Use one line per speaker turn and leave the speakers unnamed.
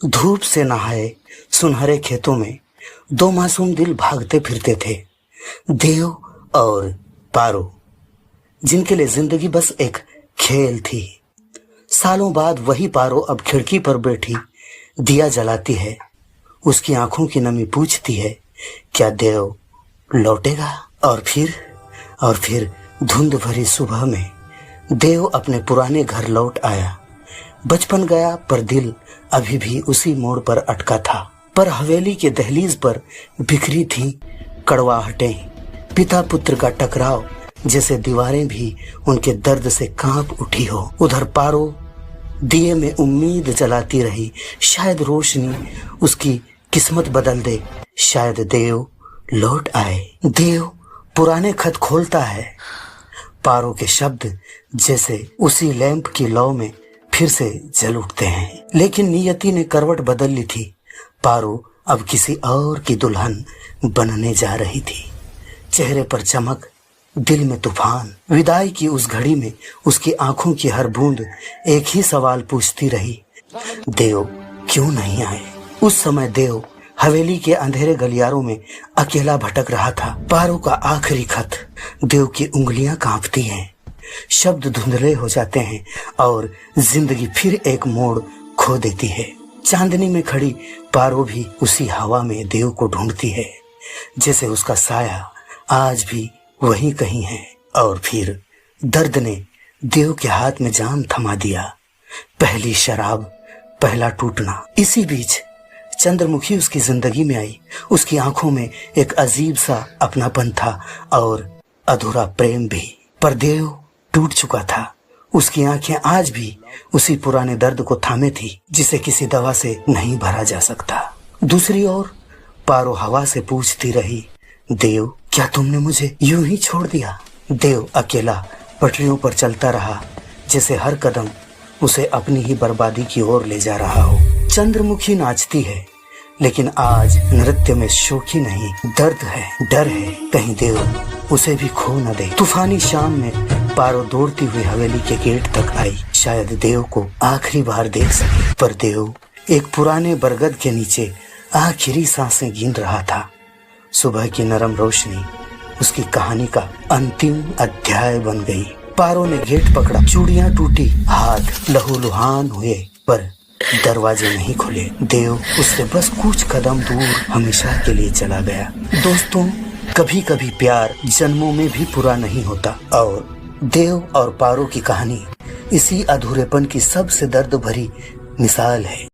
धूप से नहाए सुनहरे खेतों में दो मासूम दिल भागते फिरते थे, देव और पारो, जिनके लिए जिंदगी बस एक खेल थी। सालों बाद वही पारो अब खिड़की पर बैठी दिया जलाती है। उसकी आंखों की नमी पूछती है, क्या देव लौटेगा? और फिर धुंध भरी सुबह में देव अपने पुराने घर लौट आया। बचपन गया पर दिल अभी भी उसी मोड़ पर अटका था। पर हवेली के दहलीज पर बिखरी थी कड़वाहटें, पिता पुत्र का टकराव जैसे दीवारें भी उनके दर्द से कांप उठी हो। उधर पारो दिए में उम्मीद जलाती रही, शायद रोशनी उसकी किस्मत बदल दे, शायद देव लौट आए। देव पुराने खत खोलता है। पारो के शब्द जैसे उसी लैंप की लौ में फिर से जल उठते हैं। लेकिन नियति ने करवट बदल ली थी। पारो अब किसी और की दुल्हन बनने जा रही थी। चेहरे पर चमक, दिल में तूफान। विदाई की उस घड़ी में उसकी आंखों की हर बूंद एक ही सवाल पूछती रही, देव क्यों नहीं आए? उस समय देव हवेली के अंधेरे गलियारों में अकेला भटक रहा था। पारो का आखिरी खत। देव की उंगलियां कांपती हैं, शब्द धुंधले हो जाते हैं और जिंदगी फिर एक मोड़ खो देती है। चांदनी में खड़ी पारो भी उसी हवा में देव को ढूंढती है, जैसे उसका साया आज भी वहीं कहीं है। और फिर दर्द ने देव के हाथ में जाम थमा दिया। पहली शराब, पहला टूटना। इसी बीच चंद्रमुखी उसकी जिंदगी में आई। उसकी आंखों में एक अजीब सा अपनापन था और अधूरा प्रेम भी। पर देव टूट चुका था। उसकी आंखें आज भी उसी पुराने दर्द को थामे थी, जिसे किसी दवा से नहीं भरा जा सकता। दूसरी ओर पारो हवा से पूछती रही, देव क्या तुमने मुझे यूं ही छोड़ दिया? देव अकेला पटरियों पर चलता रहा, जैसे हर कदम उसे अपनी ही बर्बादी की ओर ले जा रहा हो। चंद्रमुखी नाचती है, लेकिन आज नृत्य में शोखी नहीं, दर्द है, डर है, कहीं देव उसे भी खो न दे। तूफानी शाम में पारो दौड़ती हुई हवेली के गेट तक आई, शायद देव को आखिरी बार देख सके। पर देव एक पुराने बरगद के नीचे आखिरी सांसें गिन रहा था। सुबह की नरम रोशनी उसकी कहानी का अंतिम अध्याय बन गई। पारो ने गेट पकड़ा, चूड़ियां टूटी, हाथ लहूलुहान हुए, पर दरवाजे नहीं खुले। देव उससे बस कुछ कदम दूर हमेशा के लिए चला गया। दोस्तों, कभी कभी प्यार जन्मों में भी पूरा नहीं होता, और देव और पारो की कहानी इसी अधूरेपन की सबसे दर्द भरी मिसाल है।